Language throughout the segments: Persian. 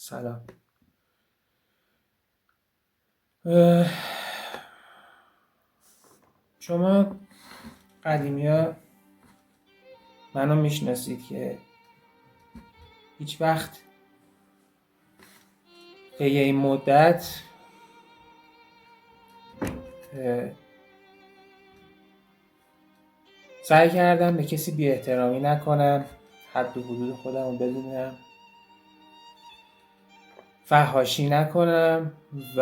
سلام. شما قدیمیا منو میشناسید که هیچ وقت به یه مدت سعی کردم به کسی بی احترامی نکنم، حد و حدود خودم رو بدونم، فحاشی نکنم و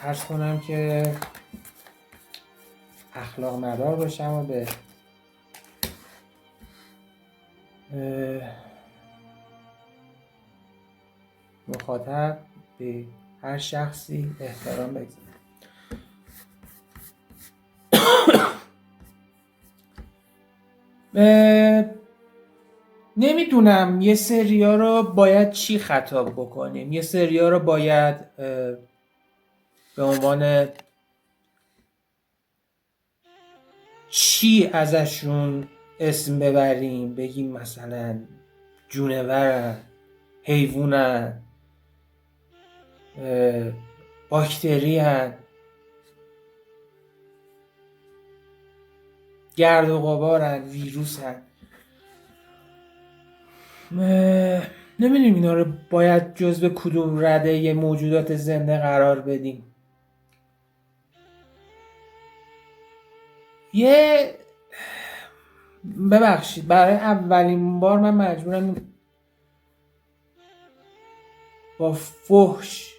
عرض کنم که اخلاق مدار باشم و به مخاطب، به هر شخصی احترام بگذارم. نمیدونم یه سریا رو باید چی خطاب بکنیم، یه سریا رو باید به عنوان چی ازشون اسم ببریم، بگیم مثلا جونورن، حیوانن، باکتریان، گرد و غبارن، ویروسن. نمیدونیم اینا رو باید جزو کدوم رده یه موجودات زنده قرار بدیم. ببخشید برای اولین بار من مجبورم با فحش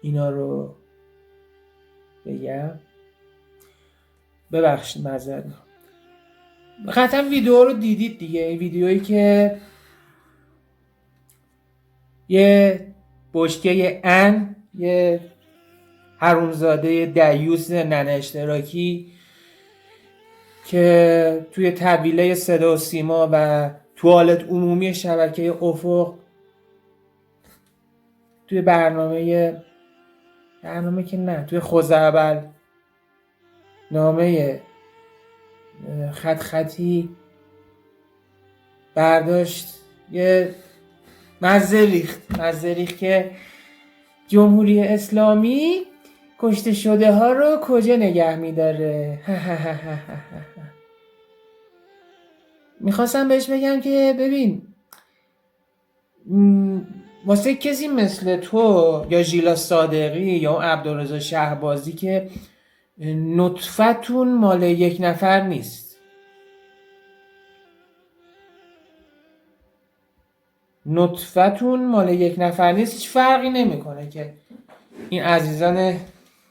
اینا رو بگم. ببخشید، معذرت میخوام. قطعا ویدیو رو دیدید دیگه، این ویدیویی که یه بشکه یه حرومزاده دیوس ننه اشتراکی که توی طویله صدا و سیما و توالت عمومی شبکه افق توی برنامه که نه، توی خوزعبل نامه خطی برداشت یه مزه ریخت که جمهوری اسلامی کشته شده ها رو کجا نگه میداره. میخواستم بهش بگم که ببین، واسه کسی مثل تو یا ژیلا صادقی یا عبدالرضا شهبازی که نطفتون مال یک نفر نیست، هیچ فرقی نمیکنه که این عزیزان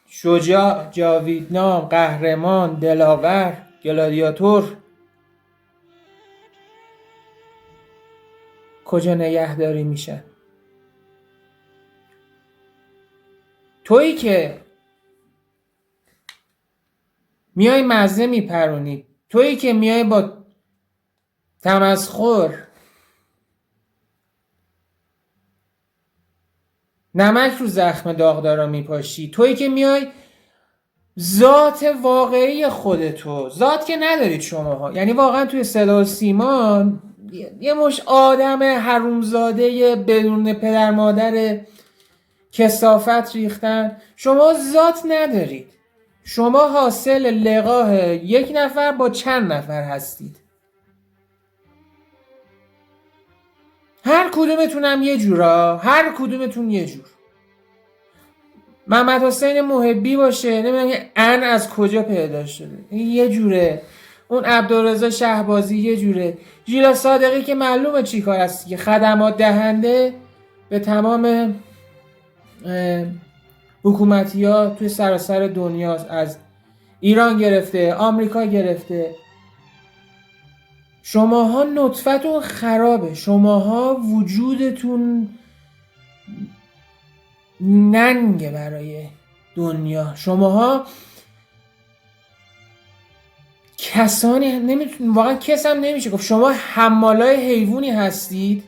شجاع، جاویدنام، قهرمان، دلاور، گلادیاتور کجا نگهداری میشن. تویی که میای مزه میپرونی، تویی که میای با تمسخر نمک رو زخم داغدارا میپاشی، تویی که میای ذات واقعی خودتو، ذات که ندارید شماها، یعنی واقعا توی صدا و سیما یه مش آدم حرومزاده بدون پدر مادر کثافت ریختن. شما ذات ندارید، شما حاصل لقاح یک نفر با چند نفر هستید. هر کدومتونم یه جورا، هر کدومتون یه جور. محمد حسین محبی باشه، نمیدونم یه ان از کجا پیدا شده، این یه جوره. اون عبدالرضا شهبازی یه جوره. ژیلا صادقی که معلومه چی کار هستی، که خدمات دهنده به تمام حکومتی ها توی سراسر دنیاست، از ایران گرفته، آمریکا گرفته. شماها نطفتون خرابه، شماها وجودتون ننگه برای دنیا. شماها کسانی نمیتون، واقعا کس هم نمیشه گفت، شما حمالای حیوانی هستید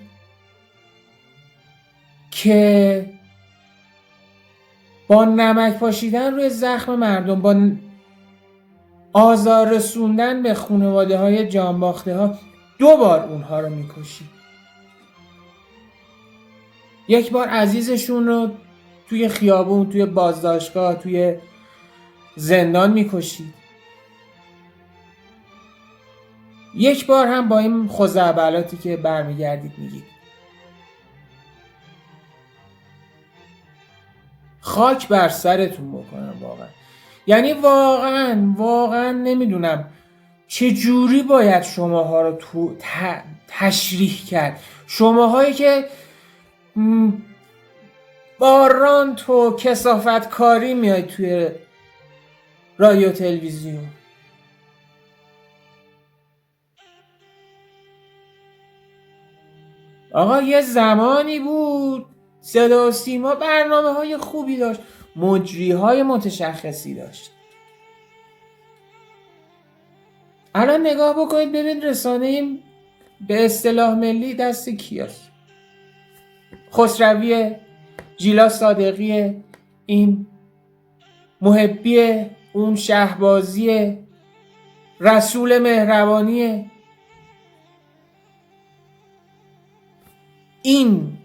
که با نمک پاشیدن روی زخم مردم، با آزار رسوندن به خانواده های جانباخته ها 2 بار اونها رو میکشید. یک بار عزیزشون رو توی خیابون، توی بازداشتگاه، توی زندان میکشید. یک بار هم با این خزعبلاتی که برمیگردید میگید. خاک بر سرتون بکنم واقعا. یعنی واقعا نمیدونم چه جوری باید شماها رو تشریح کرد. شماهایی که با رانت و کثافت کاری میاید توی رادیو تلویزیون. آقا یه زمانی بود صدا و سیما برنامه های خوبی داشت، مجری های متشخصی داشت. الان نگاه بکنید ببین رسانه به اصطلاح ملی دست کیاست؟ خسروی، ژیلا صادقی، این محبی، اون شهبازی، رسول مهربانی. این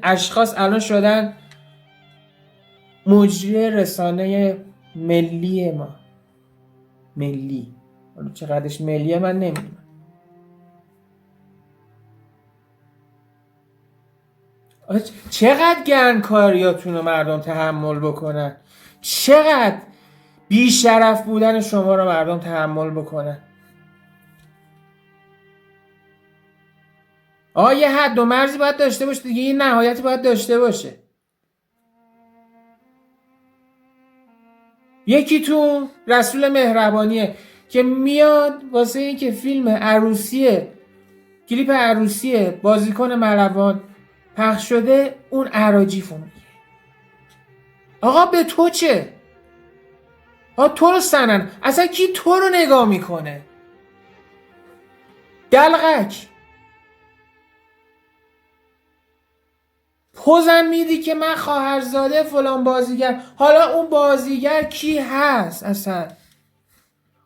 اشخاص الان شدن مجری رسانه ملی ما. ملی، چقدرش ملیه من نمیدونم. چقدر گرانکاریاتون رو مردم تحمل بکنن، چقدر بیشرف بودن شما رو مردم تحمل بکنن. یه حد و مرزی باید داشته باشه دیگه، یه نهایتی باید داشته باشه. یکیتون رسول مهربانیه که میاد واسه این که فیلم عروسیه، کلیپ عروسیه بازیکن ملوان پخش شده، اون اراجیفو میگه. آقا به تو چه؟ تو رو سنن، اصلا کی تو رو نگاه میکنه؟ دلغک پوزم میدی که من خواهرزاده فلان بازیگر. حالا اون بازیگر کی هست اصلا؟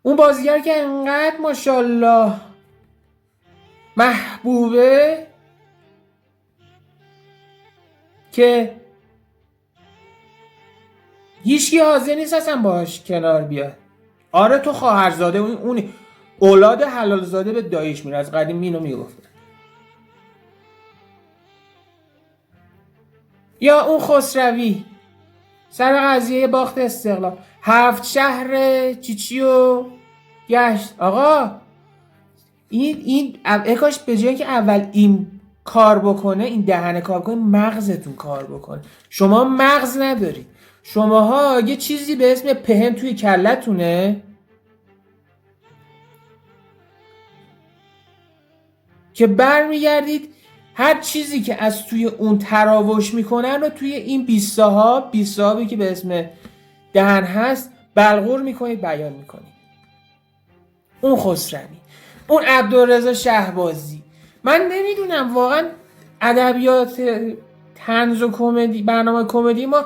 اون بازیگر که انقدر ماشاءالله محبوبه که هیچکی حاضر نیست اصلا باهاش کنار بیاد. آره تو خواهرزاده، اون اولاد حلال زاده به داییش میره، از قدیم اینو میگفت. یا اون خسروی سر قضیه باخت استقلال 7 شهر چیچی و گشت. آقا این اکاش به جایی که اول این کار بکنه، این دهنه کار بکنه، مغزتون کار بکنه. شما مغز ندارید. شماها یه چیزی به اسم پهن توی کلتونه که برمیگردید هر چیزی که از توی اون تراوش میکنن رو توی این 20 صاحبی که به اسم دهن هست بلغور میکنید، بیان میکنید. اون خسروی، اون عبدالرضا شهبازی. من نمیدونم واقعا ادبیات طنز و کمدی، برنامه کمدی ما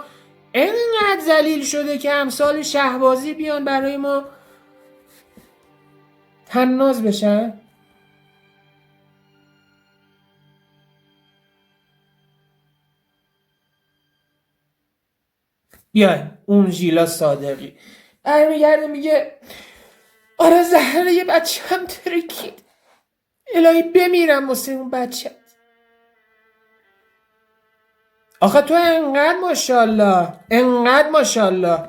اینقدر ذلیل شده که امثال شهبازی بیان برای ما طناز بشن. بیاین اون ژیلا صادقی برمیگرده میگه آره زهره یه بچه هم ترکید، الهی بمیرم واسه اون بچه. آخه تو انقدر ماشاءالله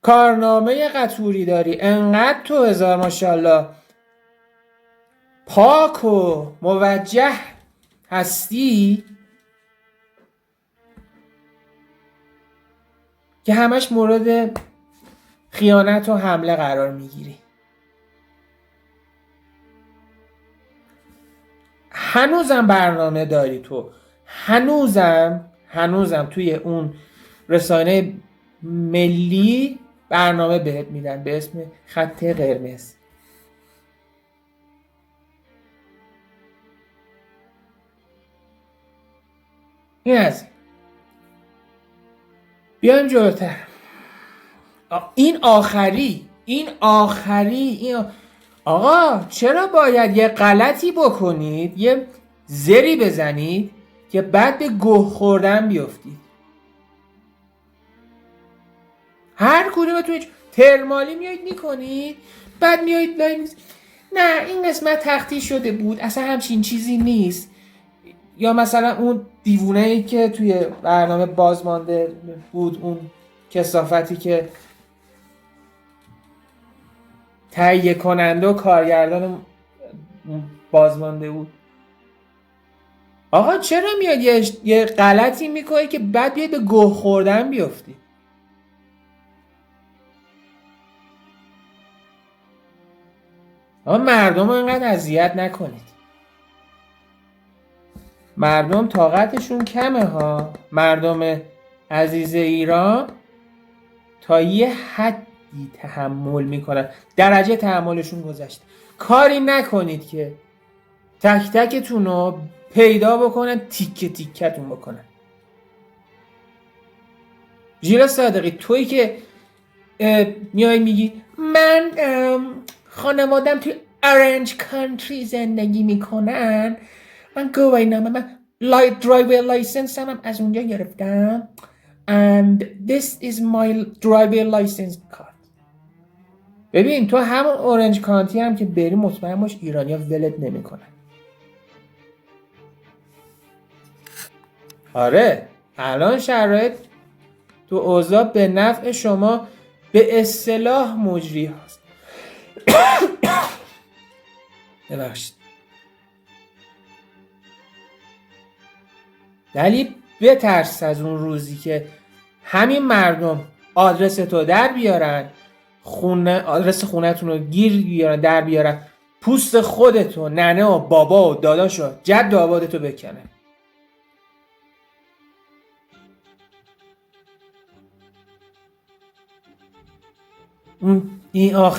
کارنامه قطوری داری، انقدر تو هزار ماشاءالله پاک و موجه هستی که همش مورد خیانت و حمله قرار میگیری. هنوزم برنامه داری تو، هنوزم توی اون رسانه ملی برنامه بهت میدن به اسم خط قرمز. این از بیایم جلوتر. این آخری آقا چرا باید یه غلطی بکنید، یه زری بزنید که بعد به گوه خوردن بیفتید. هر کدومتون ترمالی میایید میکنید، بعد میایید نه این قسمت تختی شده بود، اصلا همچین چیزی نیست. یا مثلا اون دیوونه‌ای که توی برنامه بازمانده بود، اون کثافتی که تهیه کننده و کارگردان بازمانده بود، آقا چرا میاد یه غلطی میکنی که بعد بیاد به گوه خوردن بیفتی؟ آقا مردم رو اینقدر اذیت نکنید. مردم طاقتشون کمه ها. مردم عزیز ایران تا یه حدی تحمل میکنن، درجه تحملشون گذشته. کاری نکنید که تک تکتون رو پیدا بکنن، تیکه تیکتون بکنن. ژیلا صادقی، تویی که میای میگی من خانوادم توی اورنج کانتری زندگی میکنن، من گواهینامه، من درایور لایسنس هم از اونجا گرفتم and this is my driver license card. ببین تو همون اورنج کانتی هم که بری مطمئن باش ایرانیا ولت نمیکنن. آره الان شرایط تو اوضاع به نفع شما به اصطلاح مجری هست. ببخشید. ولی بترس از اون روزی که همین مردم آدرس تو در بیارن، آدرس خونتون رو گیر بیارن، در بیارن، پوست خودتو، ننه و بابا و داداشو، جد و آبادتو بکنه.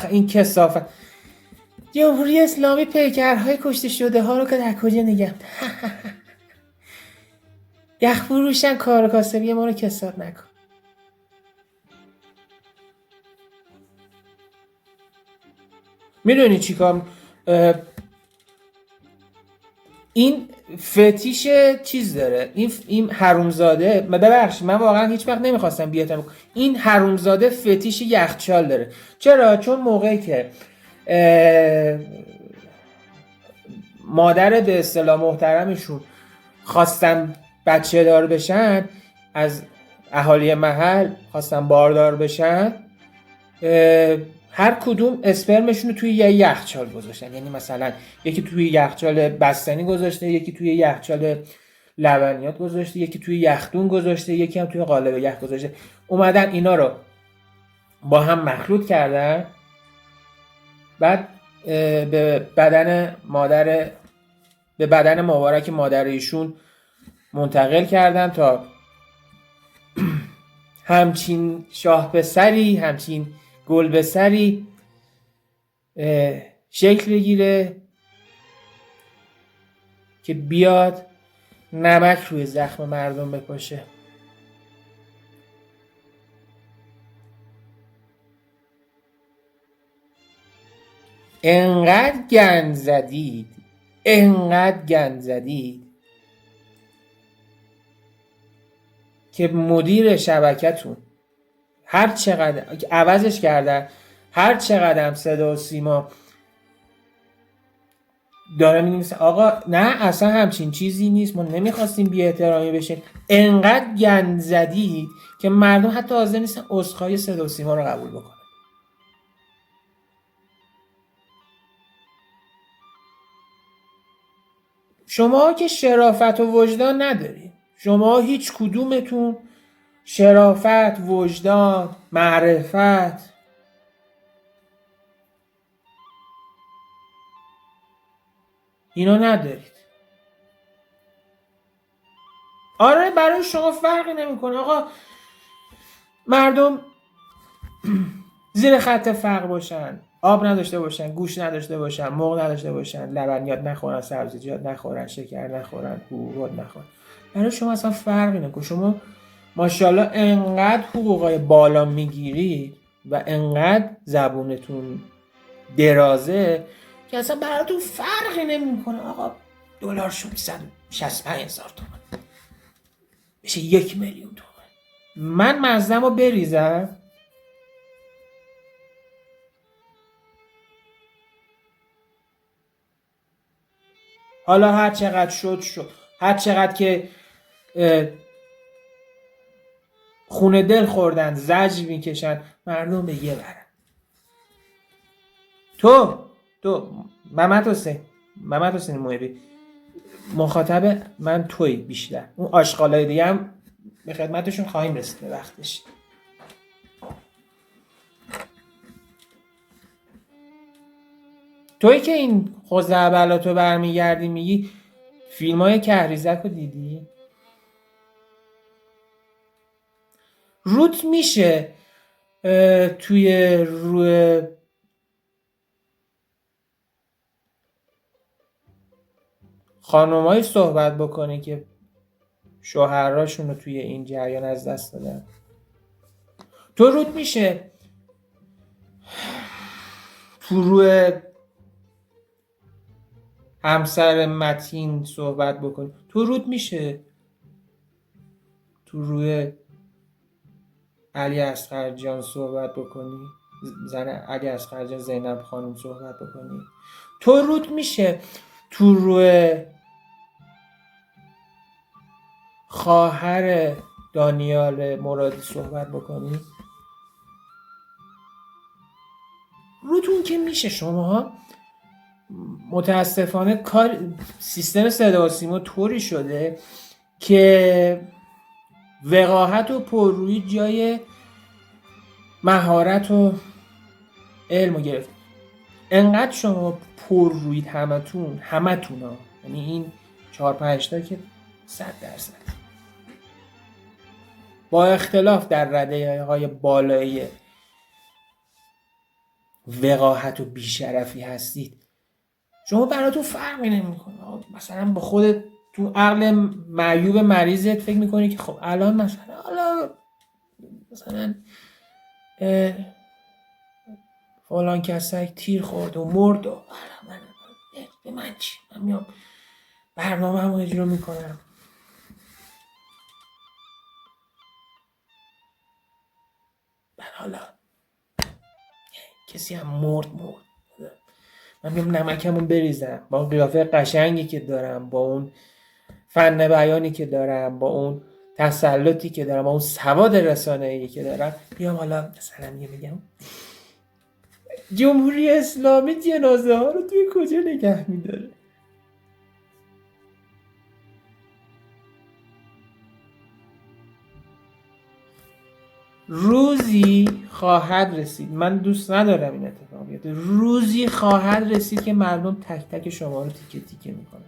این کثافت. جمهوری اسلامی پیکرهای کشته شده ها رو که در کجا نگم؟ یخ فروشن، کار کاسبی ما رو کساد نکن. میدونی چی کار؟ این فتیش چیز داره، این حرومزاده، ببخشید من واقعا هیچ وقت نمیخواستم بیاتم، این حرومزاده فتیش یخچال داره. چرا؟ چون موقعی که مادر به اصطلاح محترمشون خواستن بچه دار بشن، از اهالی محل خواستن باردار بشن، هر کدوم اسپرمشون رو توی یه یخچال گذاشتن. یعنی مثلا یکی توی یخچال بستنی گذاشته، یکی توی یخچال لبنیات گذاشته، یکی توی یخدون گذاشته، یکی هم توی قالب یخ گذاشته. اومدن اینا رو با هم مخلوط کردن، بعد به بدن مبارک مادر ایشون منتقل کردن تا همچین شاه پسری، همچین گل پسری شکل بگیره که بیاد نمک روی زخم مردم بپاشه. انقدر گند زدید که مدیر شبکتون هر چقدر عوضش کردن، هر چقدر صدا و سیما داره می‌نویسه آقا نه اصلا همچین چیزی نیست، ما نمیخواستیم بی احترامی بشه. انقدر گند زدید که مردم حتی حاضر نیستن عذرخواهی صدا و سیما رو قبول بکنن. شما که شرافت و وجدان ندارید. شما هیچ کدومتون شرافت، وجدان، معرفت، اینا ندارید. آره برای شما فرقی نمیکنه آقا مردم زیر خط فقر باشن، آب نداشته باشن، گوشت نداشته باشن، مرغ نداشته باشن، لبنیات نخورن، سبزیجات نخورن، شکر نخورن، حبوبات نخورن، برای شما اصلا فرقی نمیکنه. شما ماشاءالله انقدر حقوقای بالا میگیرید و انقدر زبونتون درازه که اصلا براتون فرقی نمیکنه آقا دلار شد 165,000 تومان، میشه 1,000,000 تومان. من مزدم رو بریزم، حالا هر چقدر شد، هر چقدر که خونه دل خوردن، زجر میکشن، مردم به یه برن. تو محمد حسین محبی، مخاطب من توی بیشتر، اون آشغالای دیگه هم به خدمتشون خواهیم رسید به وقتش. توی که این خزعبلاتو برمیگردی میگی فیلم های کهریزک رو دیدی؟ روت میشه توی روی خانومایی صحبت بکنی که شوهراشون رو توی این جریان از دست دادن؟ تو روت میشه تو روی همسر متین صحبت بکنی؟ تو روت میشه تو روی علی اصغرجان صحبت بکنی؟ زن علی اصغرجان زینب خانم صحبت بکنی؟ تو روت میشه تو روی خواهر دانیال مرادی صحبت بکنی؟ روتون که میشه. شماها متاسفانه سیستم صدا و سیما طوری شده که وقاحت و پررویی جای مهارت و علم رو گرفت. انقدر شما پررویید همتون ها، یعنی این 4-5 تا که 100%، با اختلاف در رده های بالایی وقاحت و بیشرفی هستید. شما براتون فرقی نمیکنه. مثلا با خودت تو عقل معیوب مریضت فکر میکنی که خب الان مثلا فلان کسک تیر خورد و مرد و به من چی؟ من میام برنامه همو اجرا میکنم. حالا کسی هم مرد من میام نمکمون بریزم با اون قیافه قشنگی که دارم، با اون فن بیانی که دارم، با اون تسلطی که دارم، با اون سواد رسانه‌ای که دارم، میام حالا مثلا میگم جمهوری اسلامی جنازه ها رو توی کجا نگه میداره؟ روزی خواهد رسید، من دوست ندارم این اتفاق بیفته، روزی خواهد رسید که مردم تک تک شما رو تیکه تیکه میکنن.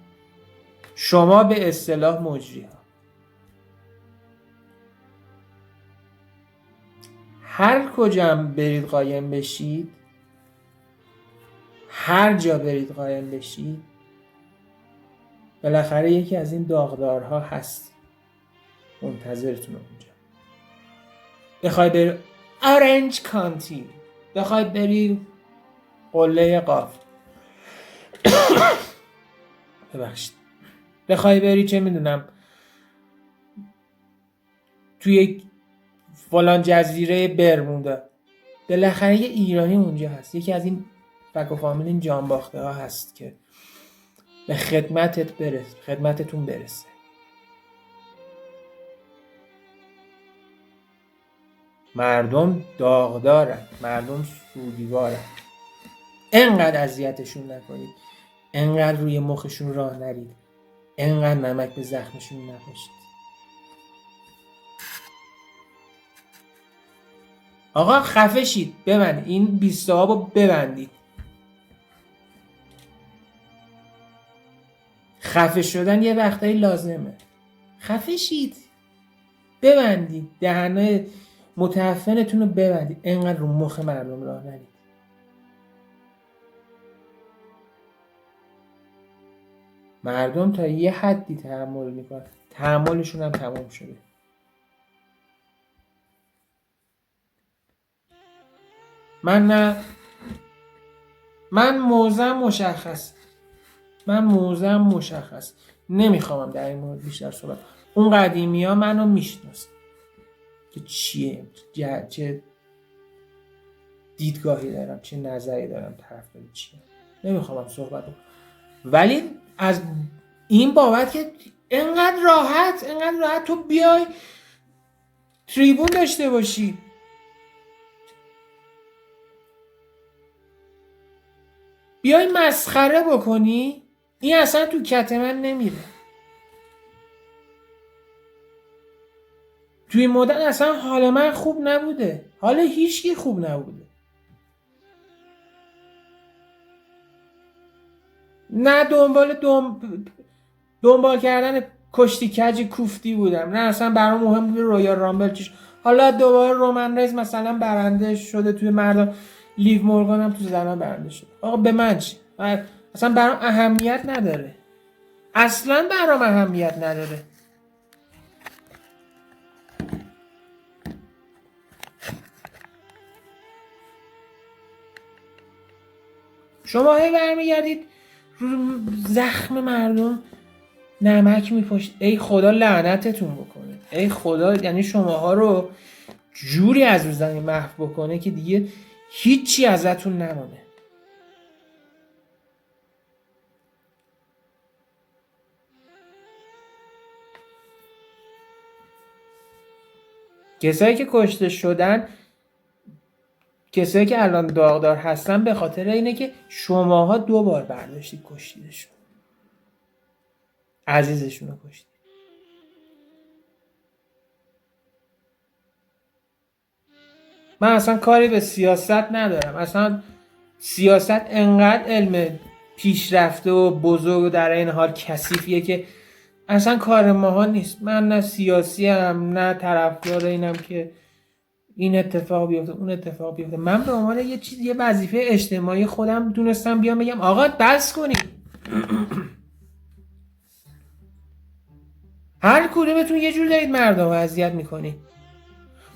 شما به اصطلاح مجری ها. هر کجا برید قایم بشید، هر جا برید قایم بشید، بالاخره یکی از این داغدارها هست منتظرتون اونجا. بخوای بری اورنج کانتی، بخوای بری قله قاف، ببخشید، بخوای بری چه میدونم توی فلان جزیره برمودا، بالاخره یه ایرانی اونجا هست، یکی از این فک و فامیل این جانباخته ها هست که به خدمتتون برسه. مردم داغدارن، مردم سوگوارن. انقدر اذیتشون نکنید، انقدر روی مخشون راه نرید، انقدر نمک به زخمشون نپاشید. آقا خفه شید، ببندید این 20 آبو ببندید. خفه شدن یه وقتایی لازمه. خفه شید، ببندید دهنای متعفنتون رو ببندید، انقدر رو مخ مردم راه نرید. مردم تا یه حدی تحمل میکنن، تحملشون هم تمام شده. من موضوع مشخص، من موضعم مشخص، نمیخوام در این مورد بیشتر صحبت. اون قدیمی ها منو میشناسن که چیه، چه دیدگاهی دارم، چه نظری دارم، طرفدار چیه. نمیخوام صحبت کنم، ولی از این بابت که اینقدر راحت تو بیای تریبون داشته باشی، بیای مسخره بکنی، این اصلا تو کت من نمیره. توی این مدت اصلا حال من خوب نبوده، حال هیچکی خوب نبوده. نه دنبال کردن کشتی کج کوفتی بودم، نه اصلا برام مهم بود رویال رامبل چیش. حالا دوباره رومن ریز مثلا برنده شده توی مردان، لیو مورگان هم تو زنان برنده شده. آقا به من چی؟ اصلا برام اهمیت نداره، اصلا برام اهمیت نداره. شما هی برمیگردید رو زخم مردم نمک میپاشید. ای خدا لعنتتون بکنه، ای خدا، یعنی شماها رو جوری از رو زمین محو بکنه که دیگه هیچی ازتون نمونه. کسایی که کشته شدن، کسایی که الان داغدار هستن، به خاطر اینه که شماها 2 بار برداشتید کشتیدشون، عزیزشون رو کشتید. من اصلا کاری به سیاست ندارم، اصلا سیاست انقدر علم پیشرفته و بزرگ و در این حال کثیفیه که اصلا کار ماها نیست. من نه سیاسی هم، نه طرفدار اینم که این اتفاق بیفته اون اتفاق بیفته. من به عنوان یه وظیفه اجتماعی خودم دونستم بیام بگم آقا بس کنید، هر کدومتون یه جور دارید مردم رو اذیت میکنید.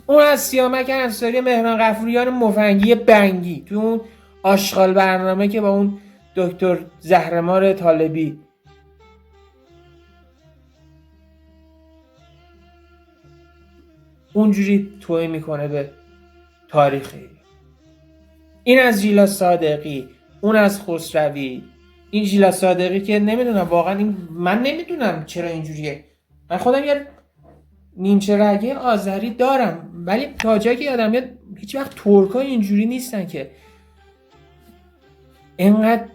اون از سیامک انصاری، مهران غفوریان مفنگی بنگی تو اون آشغال برنامه که با اون دکتر زهرمار طالبی اونجوری توهین میکنه به تاریخی. این از ژیلا صادقی، اون از خسروی. این ژیلا صادقی که نمیدونم واقعا، من نمیدونم چرا اینجوریه. من خودم یه نیمچه رگه آذری دارم، ولی تا جایی که یادم میاد هیچ وقت ترک‌ها اینجوری نیستن که اینقدر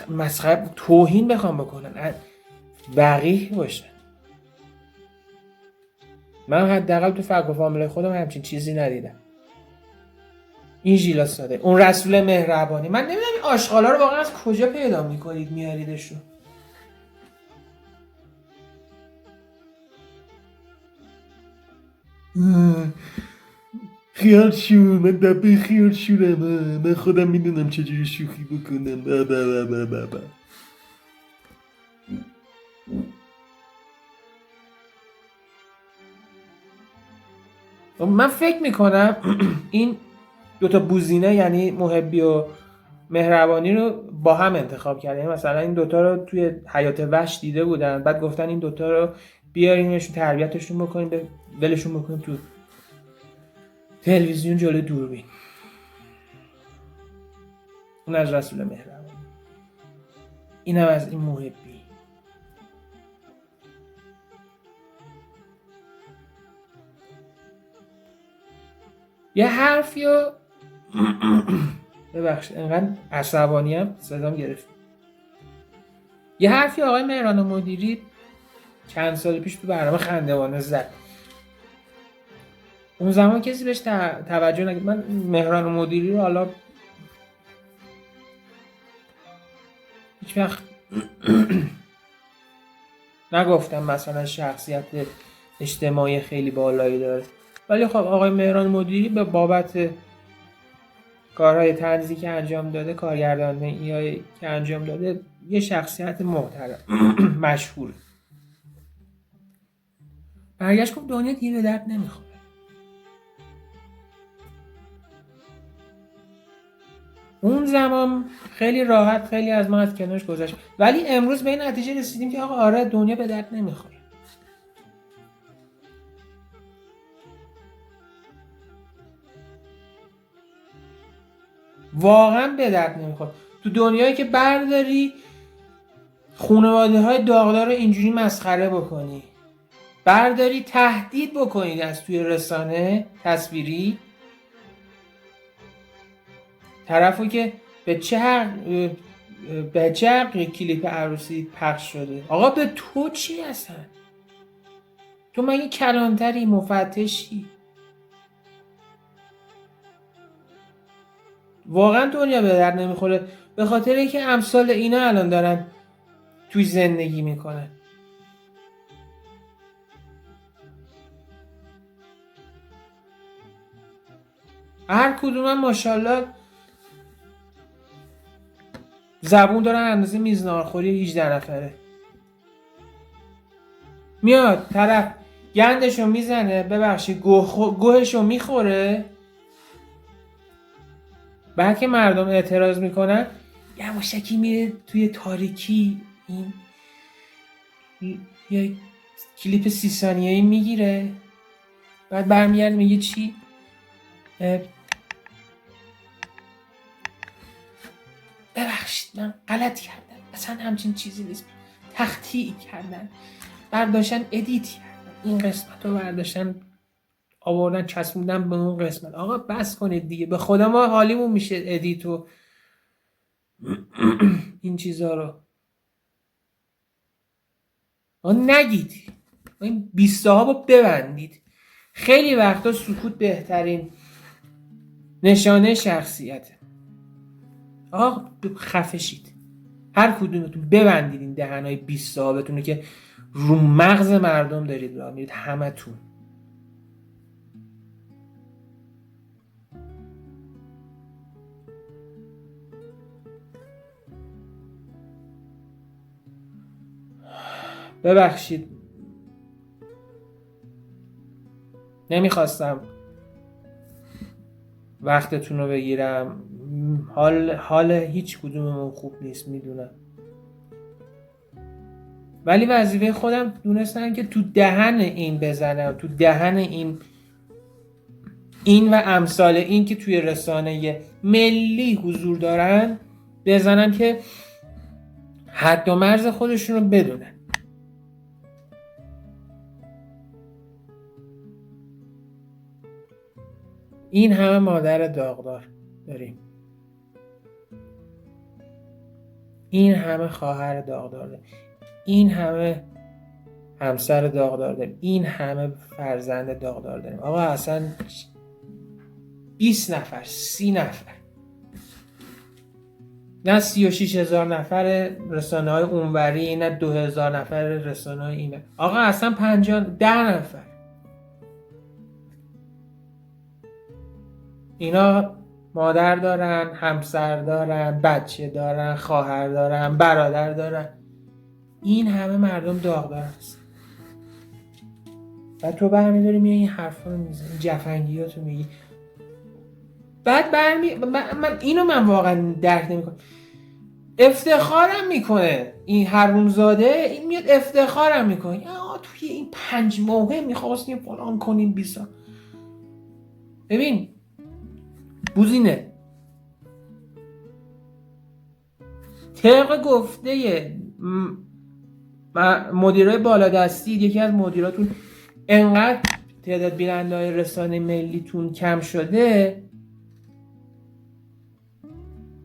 مسخره توهین بخوام بکنن، وقیح باشن. من حداقل تو فک و فامیل خودم همچین چیزی ندیدم. این ژیلا صادق، اون رسول مهربانی، من نمیدونم این آشغالا رو واقعا از کجا پیدا میکنید میاریدشون. خیال شو، من دبه خیال شورم، من خودم میدونم چجوری شوخی بکنم. بابا من فکر میکنم این 2 بوزینه، یعنی محبی و مهربانی رو با هم انتخاب کردن. مثلا این 2 رو توی حیات وحش دیده بودن، بعد گفتن این 2 رو بیاریمشون تربیتشون بکنیم، ولشون بکنیم تو تلویزیون جلوی دوربین. اون از رسول مهربانی، اینم از این محبی. یه حرفی رو ببخشید انقدر عصبانیم صدام گرفت. یه حرفی آقای مهران مدیری چند سال پیش تو برنامه خندوانه زد. اون زمان کسی بهش توجه نکرد. من مهران مدیری رو حالا هیچ وقت نگفتم مثلا شخصیت اجتماعی خیلی بالایی داره، ولی خب آقای مهران مدیری به بابت کارهای طنزی که انجام داده، کارگردانی که انجام داده، یه شخصیت محترم مشهور. برگشت گفت دنیا دیگه به درد نمیخوره. اون زمان خیلی راحت خیلی از ما از کنارش گذشت، ولی امروز به این نتیجه رسیدیم که آقا آره دنیا به درد نمیخوره. واقعا به درد نمیخوره. تو دنیایی که برداری خانواده های داغدار رو اینجوری مسخره بکنی، برداری تهدید بکنید از توی رسانه تصویری، طرفو که به چه حق کلیپ عروسی پخش شده. آقا به تو چی هستن؟ تو مگه کلانتری مفتشی؟ واقعا دنیا به درد نمیخوره به خاطر اینکه امثال اینا الان دارن توی زندگی میکنن. هر کدوم ماشاءالله زبون دارن اندازه میز ناهارخوری 18 نفره. میاد طرف گندشو میزنه، ببخشید گوهشو میخوره، بعد که مردم اعتراض میکنن یواشکی میره توی تاریکی این یه کلیپ 30 ثانیه‌ای میگیره، بعد برمیگرده میگه چی؟ ببخشید من غلط کردم، اصلا همچین چیزی نیست، تخطیع کردن، برداشتن ادیت کردن، این قسمت رو برداشتن آوردن چسبوندن به اون قسمت. آقا بس کنید دیگه، به خدا ما حالیمون میشه ادیت و این چیزا رو نگید، این 20 ها رو ببندید. خیلی وقتا سکوت بهترین نشانه شخصیته. آقا خفه شید، هر کدومتون ببندید این دهنای 20 صاحبتونه که رو مغز مردم دارید راه میرید همتون. ببخشید نمیخواستم وقتتون رو بگیرم، حال هیچ کدوممون خوب نیست میدونم، ولی وظیفه خودم دونستم که تو دهن این بزنم، تو دهن این و امثال این که توی رسانه ملی حضور دارن بزنم که حد و مرز خودشون رو بدونن. این همه مادر داغدار داریم، این همه خواهر داغدار داریم، این همه همسر داغدار داریم، این همه فرزند داغدار داریم. آقا اصلا 20 نفر 30 نفر نه 36,000 نفر رسانه های اونوری، نه 2,000 نفر رسانه های اینه. آقا اصلا 10 نفر اینا مادر دارن، همسر دارن، بچه دارن، خواهر دارن، برادر دارن، این همه مردم داغدار هست. بعد تو برمیداری میای این حرفا رو میزنی، جفنگیاتو میگی، بعد من اینو واقعا درک نمیکنم. افتخارم میکنه این حرومزاده، این میاد افتخارم میکنه توی این 5 ماهه میخواستیم فلان کنیم بیسا. ببین بوزینه طبق گفته مدیرای بالادستی، یکی از مدیراتون انقدر تعداد بیننده های رسانه ملیتون کم شده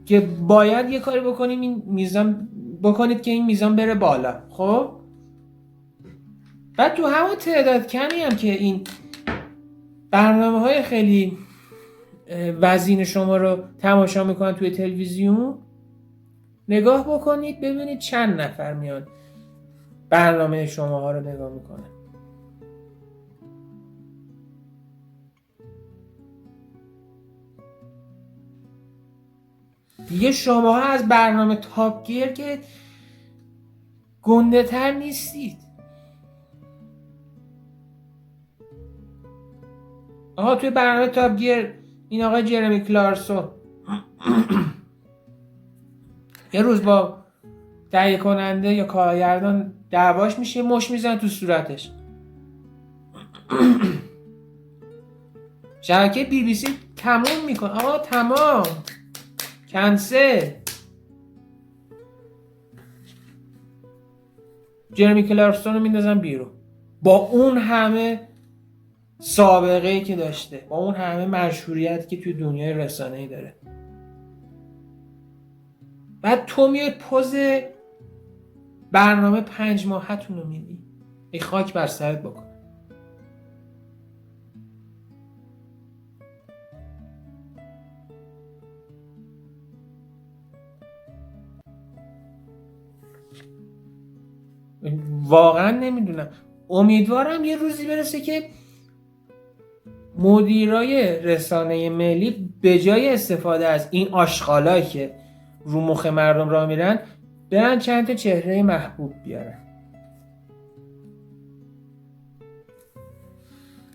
که باید یه کاری بکنیم این میزان بکنید که این میزان بره بالا. خب بعد تو همون تعداد کمی هم که این برنامه های خیلی وزین شما رو تماشا میکنن توی تلویزیون، نگاه بکنید ببینید چند نفر میان برنامه شما ها رو نگاه میکنن. دیگه شما ها از برنامه تاپ گیر که گنده تر نیستید. توی برنامه تاپ گیر این آقای جرمی کلارکسون یه روز با تهیه کننده یا کارگردان دعواش میشه، مش میزن تو صورتش. شبکه BBC تموم میکنه، آقا تمام، کنسل. جرمی کلارکسون رو میندازن بیرون با اون همه سابقه ای که داشته، با اون همه مشهوریتی که توی دنیای رسانه‌ای داره. بعد تو میای پوز برنامه 5 ماهتون رو میدی. ای خاک بر سرت بکن. واقعا نمیدونم. امیدوارم یه روزی برسه که مدیرای رسانه ملی به جای استفاده از این آشغالایی که رو مخ مردم راه میرن، برن چند تا چهره محبوب بیارن.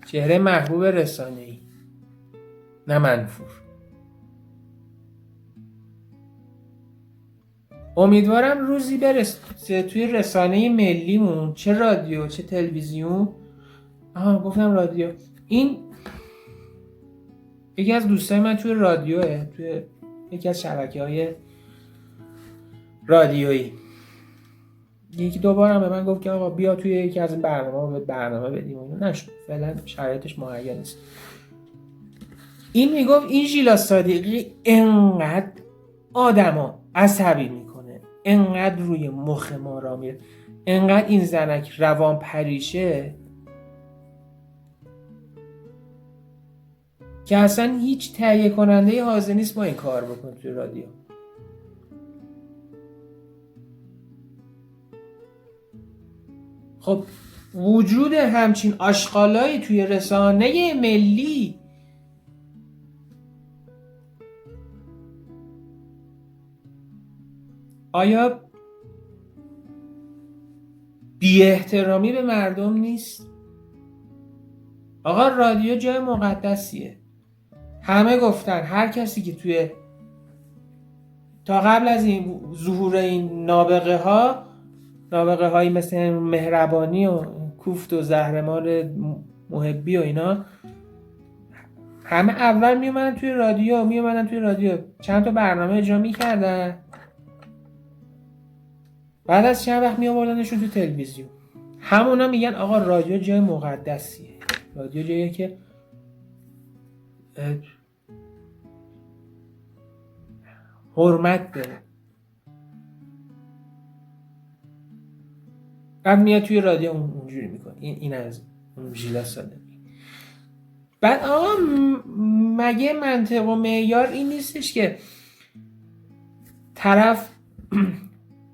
چهره محبوب رسانه‌ای، نه منفور. امیدوارم روزی برسه توی رسانه ملیمون، چه رادیو چه تلویزیون. گفتم رادیو. این یکی از دوستای من توی رادیوه، توی یکی از شبکه‌های رادیویی، یکی دو بار هم به من گفت که آقا بیا توی یکی از این برنامه بدیم. اونو نشد، فعلا شرایطش مهیا نیست. این میگفت این ژیلا صادقی انقدر آدما عصبی میکنه، انقدر روی مخ ما را میره، انقدر این زنک روان پریشه که اصلا هیچ تهیه کننده حاضر نیست با این کار بکنه توی رادیو. خب وجود همچین آشغالایی توی رسانه ملی آیا بی احترامی به مردم نیست؟ آقا رادیو جای مقدسیه. همه گفتن هر کسی که توی تا قبل از این ظهور این نابغه هایی مثل مهربانی و کوفت و زهرمار محبی و اینا، همه اول میومدن توی رادیو چند تا برنامه اجرا میکردن، بعد از چند وقت میآوردنشون تو تلویزیون. همونا میگن آقا رادیو جای مقدسیه، رادیو جاییه که حرمت داره. بعد میاد توی رادیو اونجوری میکنه. این از اون ژیلا صادقی. بعد آقا مگه منطق و معیار این نیستش که طرف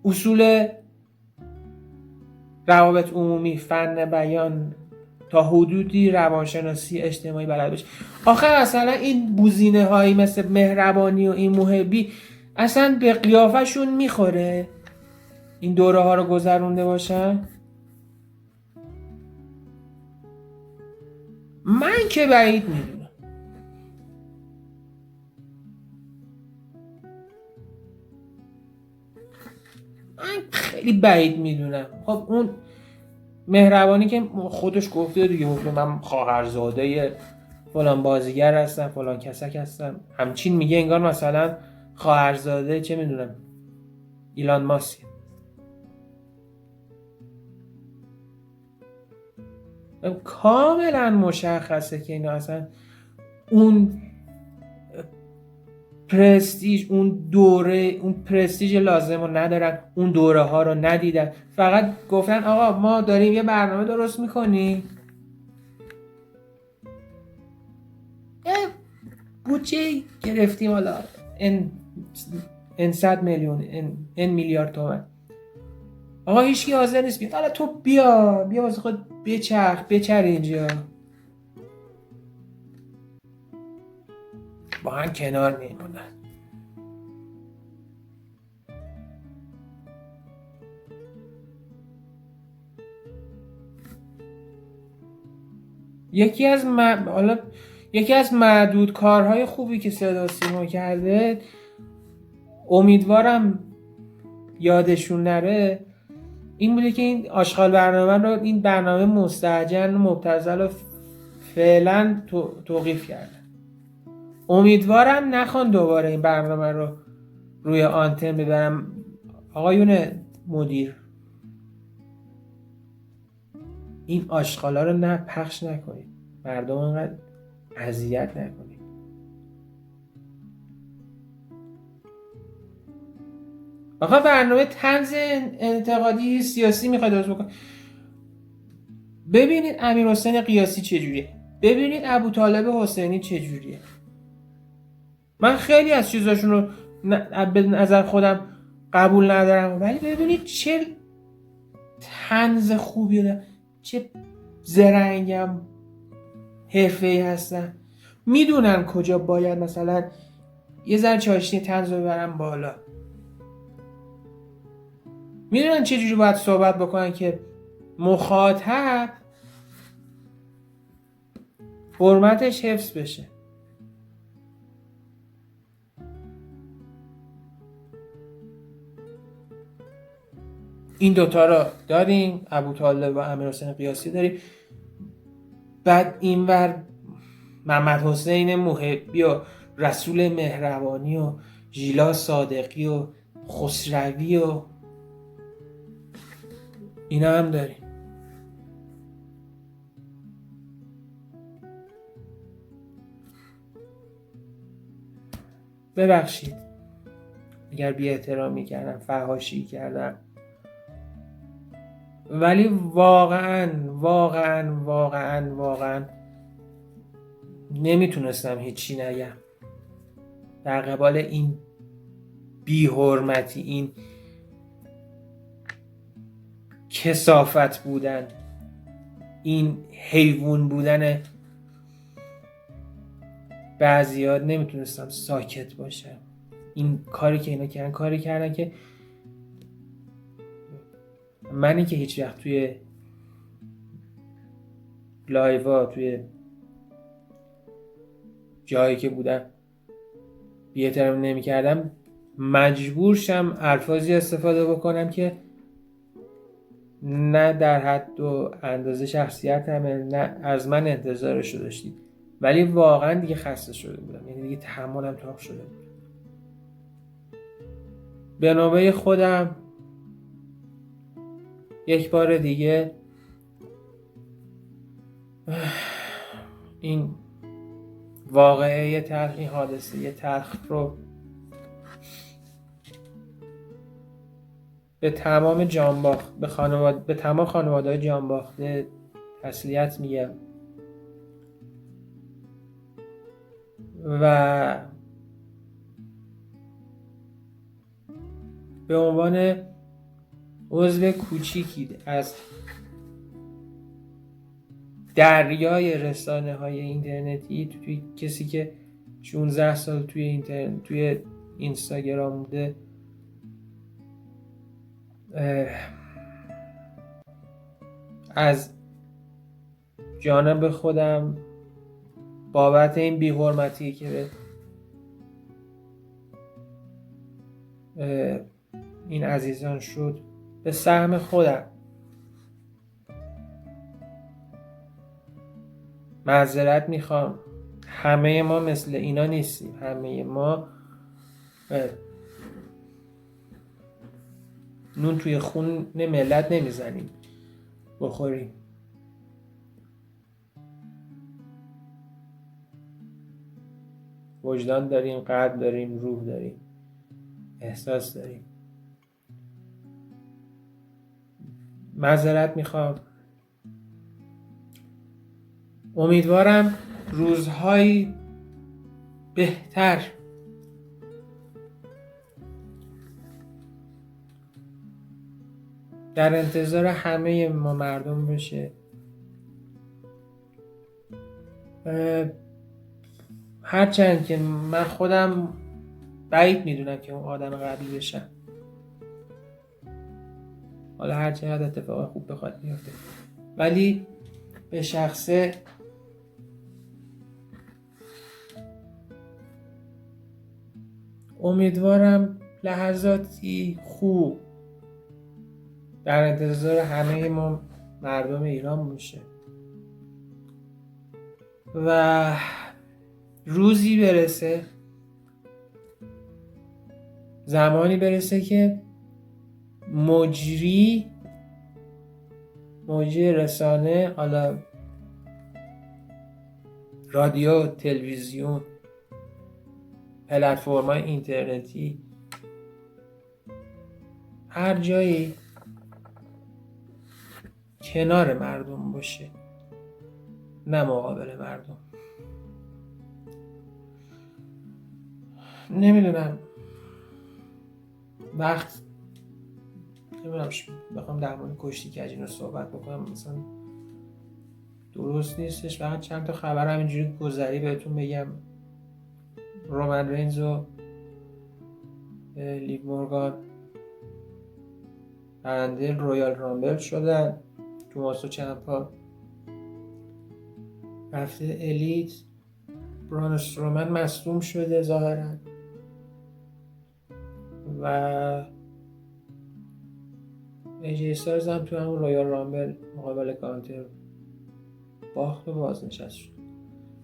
اصول روابط عمومی، فن بیان، تا حدودی روانشناسی اجتماعی بلد باشه؟ آخه مثلا این بوزینه هایی مثل مهربانی و این محبی اصلا به قیافه شون میخوره این دوره ها رو گذرونده باشن؟ من که بعید میدونم. من خیلی بعید میدونم. خب اون مهربانی که خودش گفته دیگه، من خواهرزاده فلان بازیگر هستم، فلان کسک هستم، همچین میگه انگار مثلا خواهرزاده چه میدونم ایلان ماسک. کاملا مشخصه که اینا اصلا اون پرستیژ، اون دوره، اون پرستیژ لازم رو ندارن، اون دوره ها رو ندیدن. فقط گفتن آقا ما داریم یه برنامه درست میکنیم، بودجه گرفتیم، حالا ان 100 میلیون ان میلیارد تومان. آقا هیچکی حاضر نیست بیاد. حالا تو بیا واسه خود بچر اینجا، با هم کنار میمونن. یکی از معدود کارهای خوبی که صدا سیما کرده، امیدوارم یادشون نره این بوده که این آشغال برنامه رو، این برنامه مستهجن و مبتذل رو فعلا توقیف کردن. امیدوارم نخوان دوباره این برنامه رو روی آنتن ببرم. آقایون مدیر، این آشغالا رو نه پخش نکنید، مردم انقدر اذیت نکنید. آقا برنامه طنز انتقادی سیاسی میخواید درست بکنید، ببینید امیرحسین قیاسی چجوریه، ببینید ابوطالب حسینی چجوریه. من خیلی از چیزاشون رو به نظر خودم قبول ندارم، ولی ببینید چه طنز خوبی دارن، چه زرنگم حرفه‌ای هستن، میدونن کجا باید مثلا یه ذره چاشنی طنز رو ببرن بالا، میدونن چه جوری باید صحبت بکنن که مخاطب حرمتش حفظ بشه. این دوتا رو داریم، ابوطالب و امیرحسین قیاسی داریم. بعد اینور محمد حسین محبی و رسول مهربانی و ژیلا صادقی و خسروی و اینا هم داریم. ببخشید اگر بی احترامی کردم، فحاشی کردم، ولی واقعا نمیتونستم هیچی نگم در قبال این بی حرمتی، این کثافت بودن، این حیوان بودن بعضی‌ها. نمیتونستم ساکت باشم. این کاری که اینا کردن، کاری کردن که منی که هیچ وقت توی لایوا، توی جایی که بودم بی احترامی نمی کردم، مجبور شم الفاظی استفاده بکنم که نه در حد و اندازه شخصیتمه، نه از من انتظارشو داشتید، ولی واقعا دیگه خسته شده بودم، یعنی دیگه تحملم تاق شده بود. به نوبه خودم یک بار دیگه این واقعه تلخ، این حادثه تلخ رو به تمام جانباخت، به تمام خانواده‌های جانباخته تسلیت میگم و به عنوان عضو کوچیکی از دریای رسانه‌های اینترنتی، توی کسی که 16 سال توی اینترنت، توی اینستاگرام بوده، از جانب خودم بابت این بی‌حرمتی که به این عزیزان شد، به سهم خودم معذرت میخوام. همه ما مثل اینا نیستیم، همه ما نون توی خون ملت نمیزنیم بخوریم. وجدان داریم، قلب داریم، روح داریم، احساس داریم. معذرت میخوام. امیدوارم روزهای بهتر در انتظار همه ما مردم بشه. هرچند که من خودم بعید میدونم که اون آدم قبلی بشم، حالا هر چقدر اتفاق خوب بخواد بیفته، ولی به شخصه امیدوارم لحظاتی خوب در انتظار همه ما مردم ایران باشه و روزی برسه، زمانی برسه که مجری رسانه، حالا رادیو، تلویزیون، پلتفرم‌های اینترنتی، هر جایی کنار مردم باشه نه مقابل مردم. نمیدونم وقت نمیدونم بخوام در مورد کشتی کجی رو صحبت بکنم مثلا درست نیستش. فقط چند تا خبر همینجوری گذری بهتون بگم. رومن رینز و لیو مورگان برنده رویال رامبل شدن. توماسو چمپا رفته الیت. بران استرومن مصدوم شده ظاهرا و ایجی استایلز هم تو همون رویال رامبل مقابل کانتر باخت و بازنشست شد.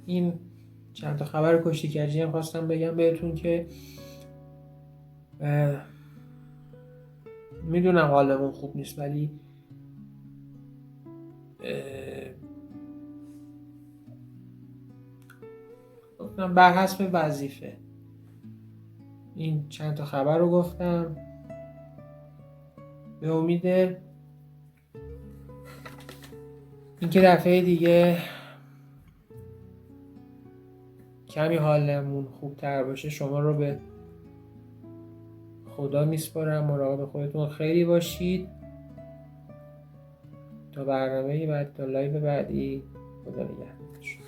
این چند تا خبر کشتی کجی هم خواستم بگم بهتون که میدونم حالمون خوب نیست ولی بر حسب وظیفه این چند تا خبر رو گفتم. به امید اینکه دفعه دیگه کمی حالمون خوبتر باشه شما رو به خدا میسپارم. مراقب خودتون خیلی باشید. تا برنامه بعد، تا لایو بعدی، خدا نگهدارتون.